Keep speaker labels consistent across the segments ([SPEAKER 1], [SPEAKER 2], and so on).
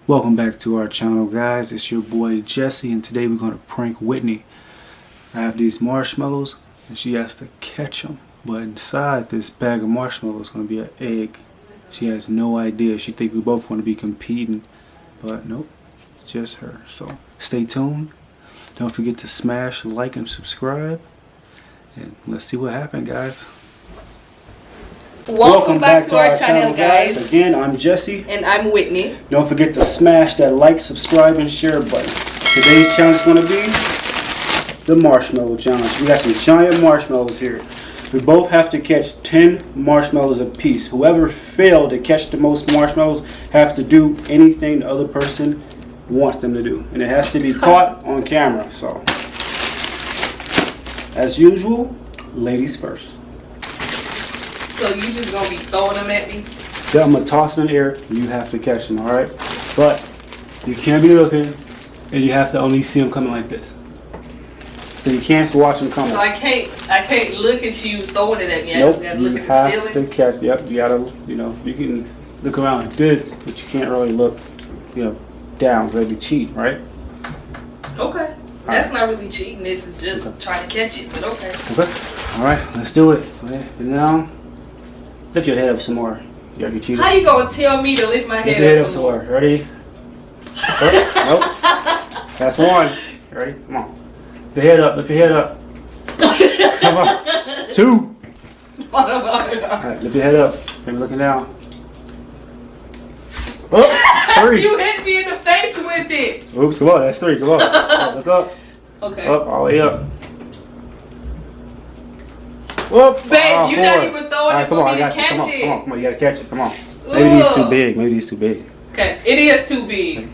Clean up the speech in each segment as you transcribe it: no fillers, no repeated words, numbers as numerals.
[SPEAKER 1] Welcome back to our channel, guys. It's your boy Jesse, and today we're going to prank Whitney. I have these marshmallows and she has to catch them, but inside this bag of marshmallows is going to be an egg. She has no idea. She thinks we both want to be competing, but nope, it's just her. So stay tuned. Don't forget to smash like and subscribe, and let's see what happened, guys.
[SPEAKER 2] Welcome back to our channel, guys.
[SPEAKER 1] Again, I'm Jesse.
[SPEAKER 2] And I'm Whitney.
[SPEAKER 1] Don't forget to smash that like, subscribe, and share button. Today's challenge is going to be the marshmallow challenge. We got some giant marshmallows here. We both have to catch 10 marshmallows apiece. Whoever failed to catch the most marshmallows have to do anything the other person wants them to do. And it has to be caught on camera. So, as usual, ladies first.
[SPEAKER 2] So you just gonna be throwing them at me?
[SPEAKER 1] Yeah, I'm gonna toss them in the air. You have to catch them, all right? But you can't be looking, and you have to only see them coming like this. So you can't watch them coming.
[SPEAKER 2] So I can't look at you throwing it at me. I
[SPEAKER 1] Nope,
[SPEAKER 2] just gotta look at the
[SPEAKER 1] you
[SPEAKER 2] ceiling.
[SPEAKER 1] have to catch. Yep, you gotta. You know, you can look around like this, but you can't really look, you know, down. That'd be cheating, right?
[SPEAKER 2] Okay. That's not really cheating. This is just trying to catch it. But okay.
[SPEAKER 1] Okay. All right, let's do it. Okay, and now lift your head up some more. You gotta be cheating.
[SPEAKER 2] How you gonna tell me to lift my
[SPEAKER 1] Lift your
[SPEAKER 2] head
[SPEAKER 1] head
[SPEAKER 2] up some more?
[SPEAKER 1] Ready? Oh, nope. That's one. Ready? Come on. Lift your head up. Lift your head up. Come on. 2. All right, lift your head up. Maybe looking down. Oh, 3.
[SPEAKER 2] You hit me in the face with it.
[SPEAKER 1] Oops, come on. That's 3. Come on. Look up.
[SPEAKER 2] Okay.
[SPEAKER 1] Up, all the way up. Whoop.
[SPEAKER 2] Babe, you're
[SPEAKER 1] 4.
[SPEAKER 2] not even throwing it for me to catch it.
[SPEAKER 1] Come on, you gotta catch it. Come on. Maybe these too big. Maybe these too big.
[SPEAKER 2] Okay, it is too big.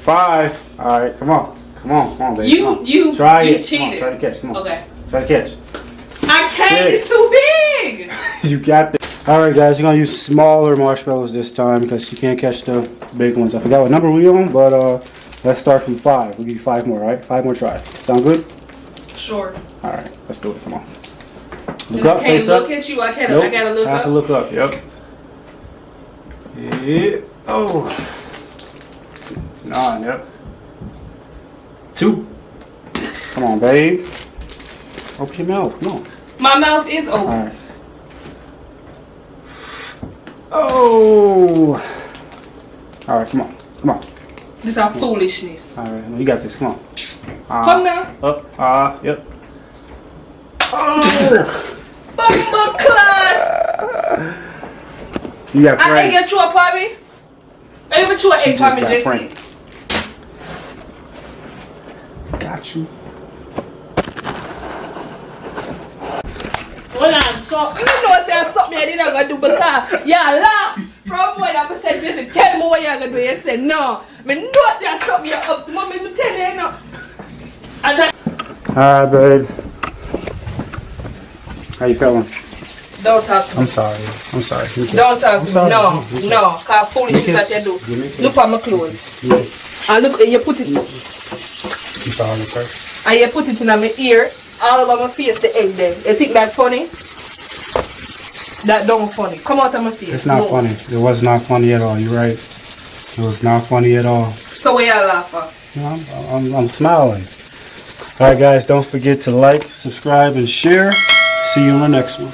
[SPEAKER 1] 5. All right, come on, baby.
[SPEAKER 2] You
[SPEAKER 1] try
[SPEAKER 2] you
[SPEAKER 1] it.
[SPEAKER 2] cheated.
[SPEAKER 1] Come on, try to catch. Come on.
[SPEAKER 2] Okay.
[SPEAKER 1] Try to catch.
[SPEAKER 2] I can't.
[SPEAKER 1] 6.
[SPEAKER 2] It's too big.
[SPEAKER 1] You got this. All right, guys, you're gonna use smaller marshmallows this time because you can't catch the big ones. I forgot what number we on, but let's start from 5. We'll give you 5 more. All right, 5 more tries. Sound good?
[SPEAKER 2] Sure.
[SPEAKER 1] All right, let's do it. Come on.
[SPEAKER 2] Look up. I can't look at you. I
[SPEAKER 1] Nope.
[SPEAKER 2] gotta look
[SPEAKER 1] I have
[SPEAKER 2] up.
[SPEAKER 1] to look up. Yep. Yeah. Oh. 9. Yep. 2. Come on, babe. Open your mouth. Come on.
[SPEAKER 2] My mouth is open.
[SPEAKER 1] All right. Oh. All right. Come on. Come on.
[SPEAKER 2] This is our foolishness.
[SPEAKER 1] All right. You got this. Come on.
[SPEAKER 2] Come now.
[SPEAKER 1] Up. Yep. Oh. You got
[SPEAKER 2] I ain't get you a party. I even you a egg party, Jessie.
[SPEAKER 1] Got you.
[SPEAKER 2] Hold on. So you know say something I didn't gonna do because yeah laugh from when I said Jessie tell me what you're gonna do. You said no. Me know say something you up to mommy me tell you no.
[SPEAKER 1] Alright, babe. How you feeling?
[SPEAKER 2] Don't talk to me.
[SPEAKER 1] I'm sorry.
[SPEAKER 2] Don't talk to me. No. Cause foolishness that you do. Look at my clothes. And look, you put it.
[SPEAKER 1] I'm sorry, sir.
[SPEAKER 2] And you put it in my ear. All over my face, the egg there. You think that's funny? That don't funny. Come out of my face.
[SPEAKER 1] It's not funny. It was not funny at all. You're right. It was not funny at all.
[SPEAKER 2] So where you laugh at?
[SPEAKER 1] No, I'm smiling. Alright, guys. Don't forget to like, subscribe, and share. See you in the next one.